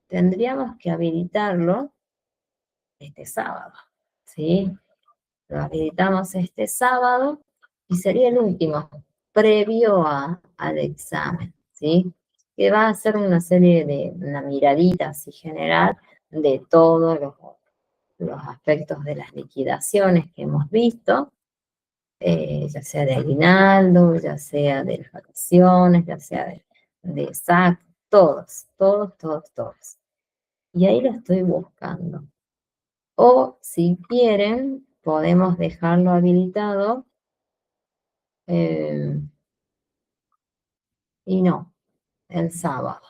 tendríamos que habilitarlo este sábado, ¿sí? Lo habilitamos este sábado y sería el último, previo al examen, ¿sí? Que va a ser una serie de, una miradita así general de todos los aspectos de las liquidaciones que hemos visto, ya sea de aguinaldo, ya sea de las vacaciones, ya sea de SAC, todos. Y ahí lo estoy buscando. O si quieren, podemos dejarlo habilitado y no, el sábado.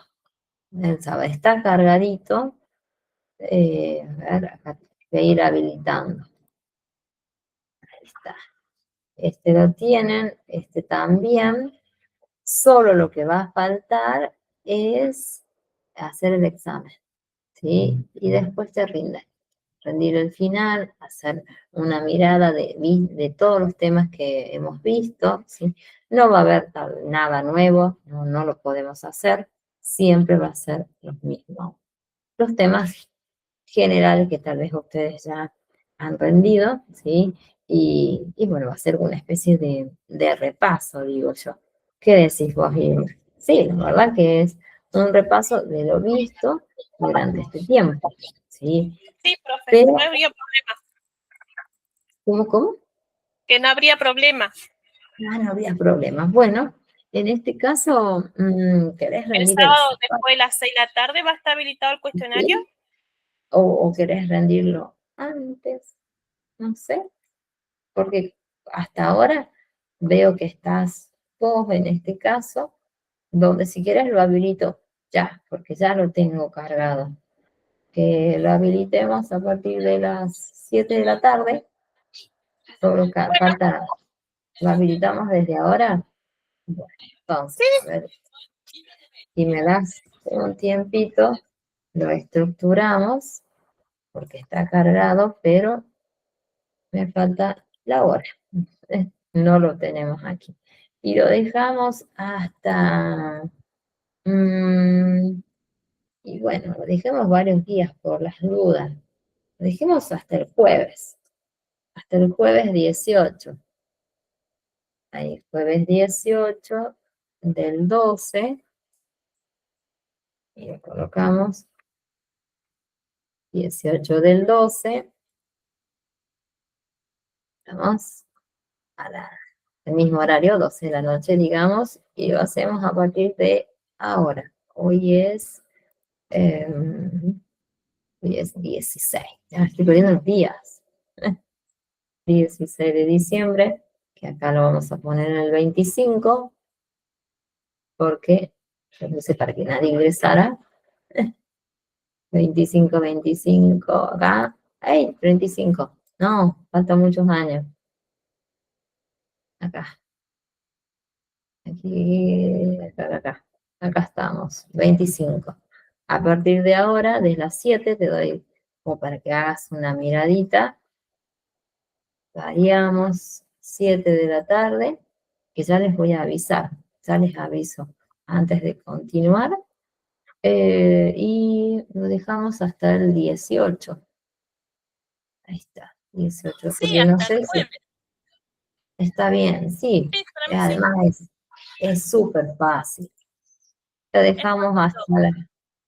El sábado está cargadito. A ver, acá voy a ir habilitando. Ahí está. Este lo tienen, este también. Solo lo que va a faltar es hacer el examen, ¿sí? Y después te rinden. Rendir el final, hacer una mirada de todos los temas que hemos visto, ¿sí? No va a haber nada nuevo, no lo podemos hacer, siempre va a ser lo mismo. Los temas generales que tal vez ustedes ya han rendido, ¿sí? Y bueno, va a ser una especie de repaso, digo yo. ¿Qué decís vos, Irma? Sí, la verdad que es un repaso de lo visto durante este tiempo, ¿sí? Sí, profe, Pero, no habría problema. ¿cómo? Que no habría problema. Ah, no había problemas. Bueno, en este caso, ¿querés El rendir el sábado sábado? después de las 6 de la tarde va a estar habilitado el cuestionario. ¿Sí? ¿O querés rendirlo antes? No sé, porque hasta ahora veo que estás vos en este caso, donde si querés lo habilito ya, porque ya lo tengo cargado. Que lo habilitemos a partir de las 7 de la tarde, solo Bueno, falta, lo habilitamos desde ahora. Bueno, sí, entonces, a ver, si me das un tiempito, lo estructuramos, porque está cargado, pero me falta la hora. no lo tenemos aquí. Y lo dejamos hasta, y bueno, lo dejemos varios días por las dudas. Lo dejemos hasta el jueves 18. Ahí, jueves 18 del 12, y lo colocamos 18 del 12, estamos el mismo horario, 12 de la noche, digamos, y lo hacemos a partir de ahora. Hoy es 16, ya estoy perdiendo los días. 16 de diciembre, que acá lo vamos a poner en el 25, porque yo puse para que nadie ingresara. 25, 25, acá, ¡ay! 35, no, faltan muchos años. Acá, aquí, acá estamos, 25. A partir de ahora, desde las 7, te doy como para que hagas una miradita. Variamos 7 de la tarde, que ya les voy a avisar, ya les aviso antes de continuar. Y lo dejamos hasta el 18. Ahí está, 18, Sí, porque no hasta el sé si jueves. está bien, sí. Sí, para mí sí. Además es súper fácil. Lo dejamos hasta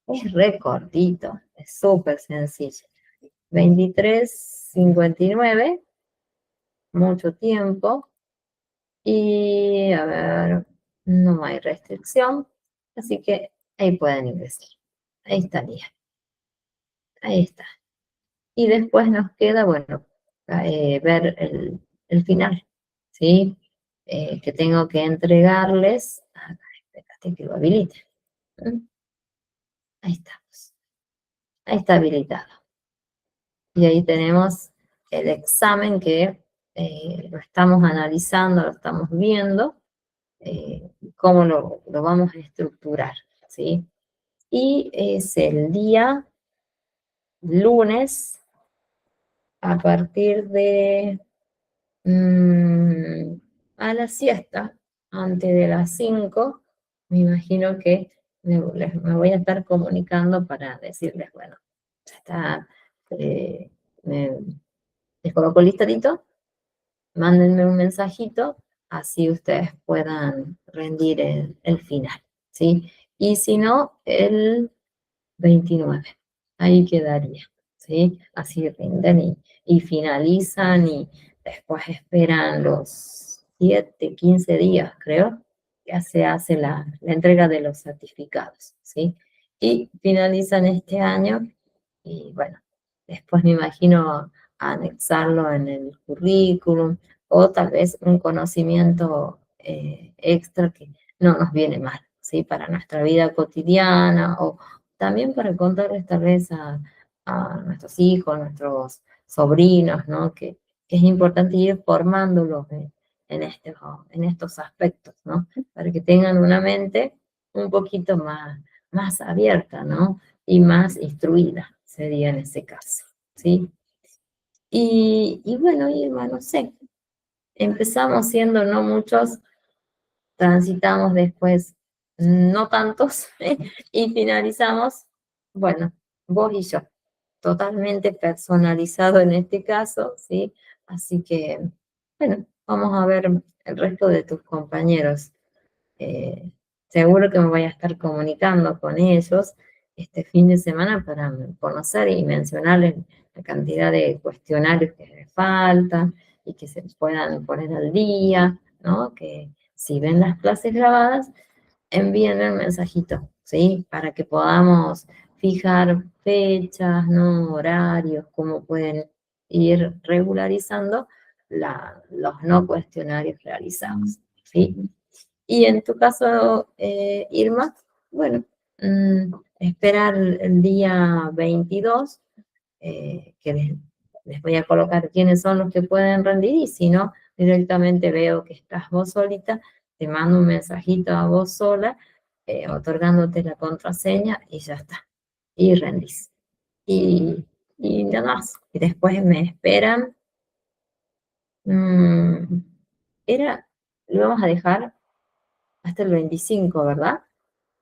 es re cortito, es súper sencillo. 23:59, mucho tiempo. Y a ver, no hay restricción, así que ahí pueden ingresar. Ahí estaría. Ahí está. Y después nos queda, bueno, ver el final, ¿sí? Que tengo que entregarles. Acá, espérate que lo habilite. ¿Mm? Ahí estamos. Ahí está habilitado. Y ahí tenemos el examen que lo estamos analizando, lo estamos viendo, cómo lo vamos a estructurar, ¿sí? Y es el día lunes a partir de a la siesta, antes de las 5, me imagino que me voy a estar comunicando para decirles, bueno, ya está, me, les coloco el listadito, mándenme un mensajito, así ustedes puedan rendir el final, ¿sí? Y si no, el 29, ahí quedaría, ¿sí? Así rinden y finalizan y después esperan los 7, 15 días, creo, ya se hace la entrega de los certificados, ¿sí? Y finalizan este año y bueno, después me imagino anexarlo en el currículum o tal vez un conocimiento extra que no nos viene mal, ¿sí? Para nuestra vida cotidiana o también para contarles tal vez a nuestros hijos, nuestros sobrinos, ¿no? Que es importante ir formándolos en estos aspectos, ¿no? Para que tengan una mente un poquito más abierta, ¿no? Y más instruida, sería en ese caso, ¿sí? Y bueno, Irma, no sé, empezamos siendo no muchos, transitamos después no tantos y finalizamos, bueno, vos y yo, totalmente personalizado en este caso, ¿sí? Así que, bueno, vamos a ver el resto de tus compañeros. Eh, Seguro que me voy a estar comunicando con ellos este fin de semana para conocer y mencionarles la cantidad de cuestionarios que les faltan y que se puedan poner al día, ¿no? Que si ven las clases grabadas, envíen el mensajito, ¿sí? Para que podamos fijar fechas, ¿no? Horarios, cómo pueden ir regularizando los no cuestionarios realizados, ¿sí? Y en tu caso, Irma, bueno, esperar el día 22, que les voy a colocar quiénes son los que pueden rendir y si no, directamente veo que estás vos solita, te mando un mensajito a vos sola, otorgándote la contraseña y ya está, y rendís. Y nada más, y después me esperan. lo vamos a dejar hasta el 25, ¿verdad?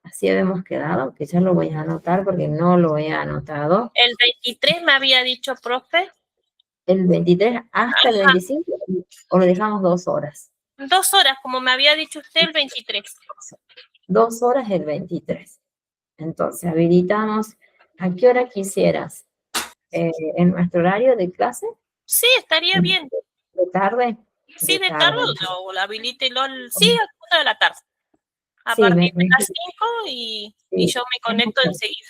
Así habíamos quedado, que ya lo voy a anotar porque no lo he anotado. El 23 me había dicho, profe. El 23 hasta el 25, o lo dejamos 2 horas. 2 horas, como me había dicho usted, el 23. 2 horas el 23. Entonces, habilitamos, ¿a qué hora quisieras? ¿En nuestro horario de clase? Sí, estaría bien. ¿De tarde? Sí, de tarde, o habilítelo, sí, a 1 de la tarde. A Sí, partir de las 5 y yo me conecto enseguida.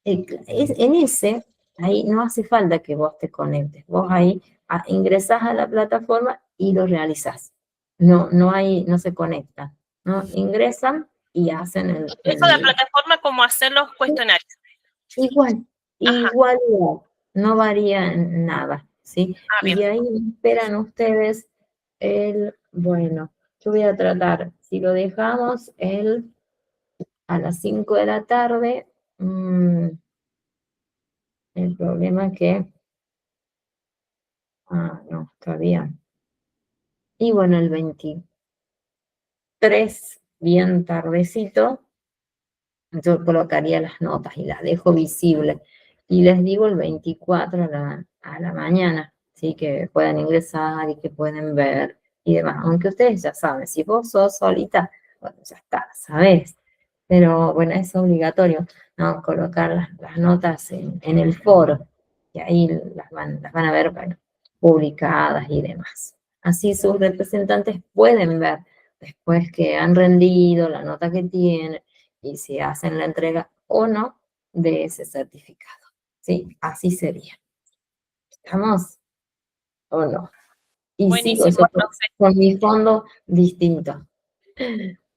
En ese, ahí no hace falta que vos te conectes. Vos ahí ingresás a la plataforma y lo realizás. No se conecta. ¿No? Ingresan y hacen Eso la plataforma como hacer los cuestionarios. Igual, no varía en nada, ¿sí? Y de ahí esperan ustedes bueno, yo voy a tratar, si lo dejamos a las 5 de la tarde, el problema es que, no, todavía. Y bueno, el 23, bien tardecito, yo colocaría las notas y las dejo visibles. Y les digo el 24 a la mañana, ¿sí? Que puedan ingresar y que pueden ver y demás. Aunque ustedes ya saben, si vos sos solita, bueno, ya está, sabés. Pero bueno, es obligatorio, ¿no? Colocar las notas en el foro. Y ahí las van a ver, bueno, publicadas y demás. Así sus representantes pueden ver después que han rendido la nota que tienen y si hacen la entrega o no de ese certificado. ¿Sí? Así sería. ¿Estamos o no? Y buenísimo, sigo yo profe. con mi fondo distinto.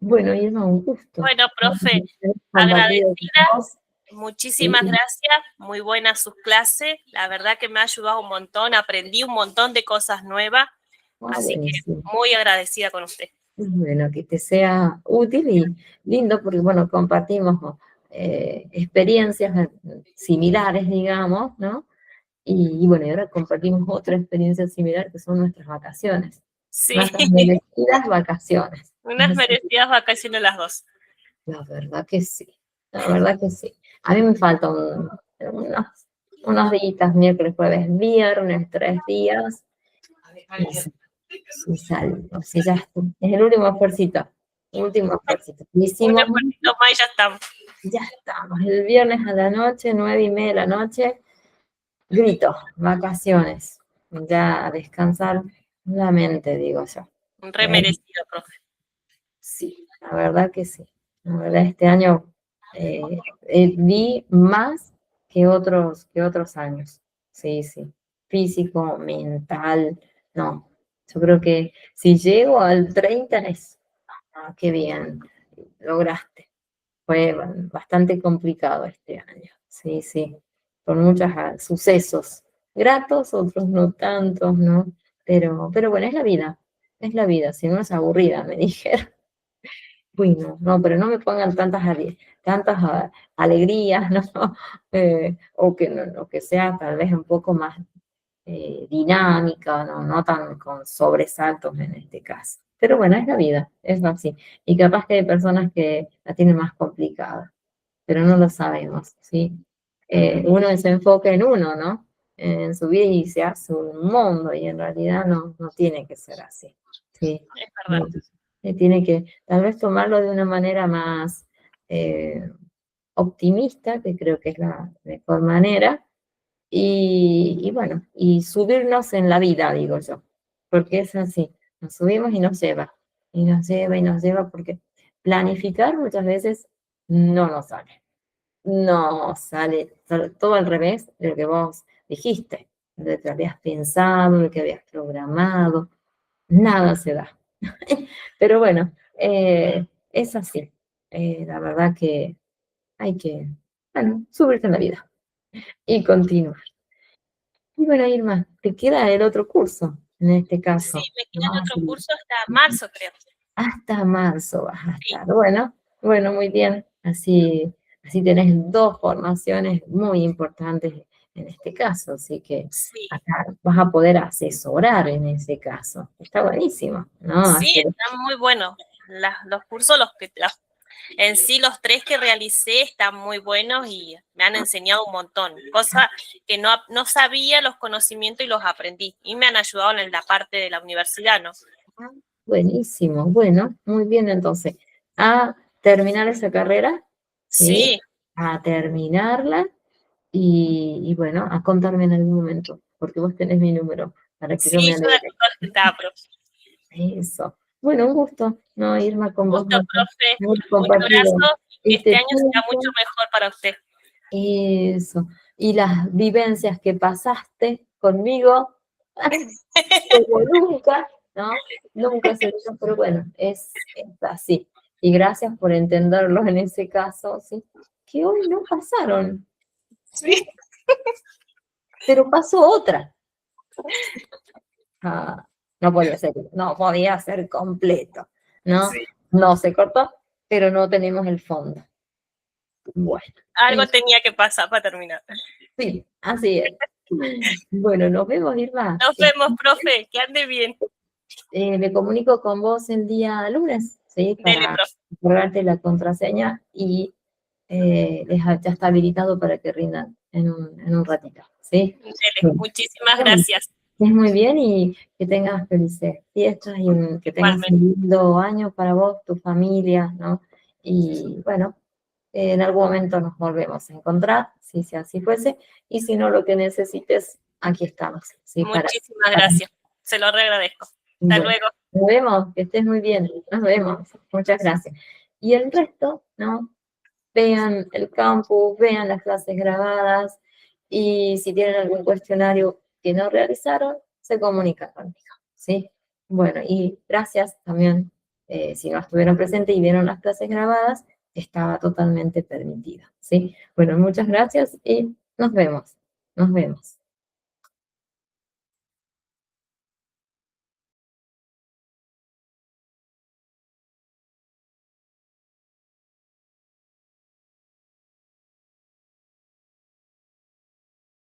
Bueno, Irma, un gusto. Bueno, profe, agradecida. Muchísimas gracias. Muy buenas sus clases. La verdad que me ha ayudado un montón. Aprendí un montón de cosas nuevas. Así Buenísimo. que muy agradecida con usted. Bueno, que te sea útil y lindo porque, bueno, compartimos experiencias similares, digamos, ¿no? Y bueno, y ahora compartimos otra experiencia similar que son nuestras vacaciones. Sí. Nuestras merecidas vacaciones. Unas merecidas vacaciones las dos. La verdad que sí, la verdad que sí. A mí me faltan unos días, miércoles, jueves, viernes, 3 días. Y salgo, o sea, ya está. Es el último esfuercito. Último esfuercito. Hicimos, un esfuercito más y ya estamos. Ya estamos. El viernes a la noche, 9:30 de la noche, grito, vacaciones. Ya a descansar la mente, digo yo. Un re merecido, profe. Sí, la verdad que sí. La verdad, este año vi más que otros años. Sí, sí. Físico, mental, no. Yo creo que si llego al 30 es, qué bien, lograste. Fue bastante complicado este año. Sí, sí. Con muchos sucesos gratos, otros no tantos, ¿no? Pero bueno, es la vida. Es la vida. Si no es aburrida, me dijeron. Uy, no, pero no me pongan tantas alegrías, ¿no? O que sea tal vez un poco más dinámica, no tan con sobresaltos en este caso. Pero bueno, es la vida, es así. Y capaz que hay personas que la tienen más complicada, pero no lo sabemos, ¿sí? Uno se enfoca en uno, ¿no? En su vida y se hace un mundo, y en realidad no tiene que ser así, ¿sí? Es verdad. Tiene que tal vez tomarlo de una manera más optimista, que creo que es la mejor manera, y bueno, y subirnos en la vida, digo yo, porque es así, nos subimos y nos lleva, y nos lleva y nos lleva, porque planificar muchas veces no nos sale, no sale todo al revés de lo que vos dijiste, de lo que habías pensado, de lo que habías programado, nada se da. Pero bueno, es así. La verdad que hay que, bueno, subirse en la vida y continuar. Y bueno, Irma, te queda el otro curso, en este caso. Sí, me queda el otro curso hasta marzo, creo. Hasta marzo vas a estar. Bueno, muy bien. Así tenés 2 formaciones muy importantes en este caso, así que Sí, acá vas a poder asesorar en ese caso. Está buenísimo, ¿no? sí, están muy buenos. Los cursos, en sí los 3 que realicé están muy buenos y me han enseñado un montón. Cosas que no sabía los conocimientos y los aprendí. Y me han ayudado en la parte de la universidad, ¿no? Buenísimo, bueno, muy bien entonces. A terminar esa carrera, ¿sí? Sí, A terminarla y bueno, a contarme en algún momento, porque vos tenés mi número, para que yo me sí, yo la alegre. contactaba, profe. Eso. Bueno, un gusto, ¿no? Irma, con vos, Gusto, profe. haber Muchos compartido abrazos. Que este este año sea mucho tiempo. mejor para usted. Eso. Y las vivencias que pasaste conmigo, como nunca, ¿no? Nunca se hizo, pero bueno, es así. Y gracias por entenderlo en ese caso, ¿sí? Que hoy no pasaron, Sí. pero pasó otra. Ah, no podía ser completo, ¿no? Sí. No se cortó, pero no tenemos el fondo. Bueno, Algo tenía que pasar para terminar. sí, así es. Bueno, nos vemos, Irma. Nos vemos, profe. Que ande bien. Me comunico con vos el día lunes, ¿sí? Dele, Para profe. darte la contraseña y ya está habilitado para que rindan en un ratito, ¿sí? Dele. Bueno, Muchísimas gracias. que estés muy bien y que tengas felices fiestas y que tengas Igualmente. un lindo año para vos, tu familia, ¿no? Y bueno, en algún momento nos volvemos a encontrar, si así fuese, y si no, lo que necesites, aquí estamos, ¿sí? Muchísimas Para gracias. Se lo agradezco. Hasta bueno, luego. nos vemos, que estés muy bien, nos vemos, muchas gracias. Y el resto, ¿no? Vean el campus, vean las clases grabadas y si tienen algún cuestionario que no realizaron, se comunican conmigo, ¿sí? Bueno, y gracias también, si no estuvieron presentes y vieron las clases grabadas, estaba totalmente permitida, ¿sí? Bueno, muchas gracias y nos vemos, nos vemos.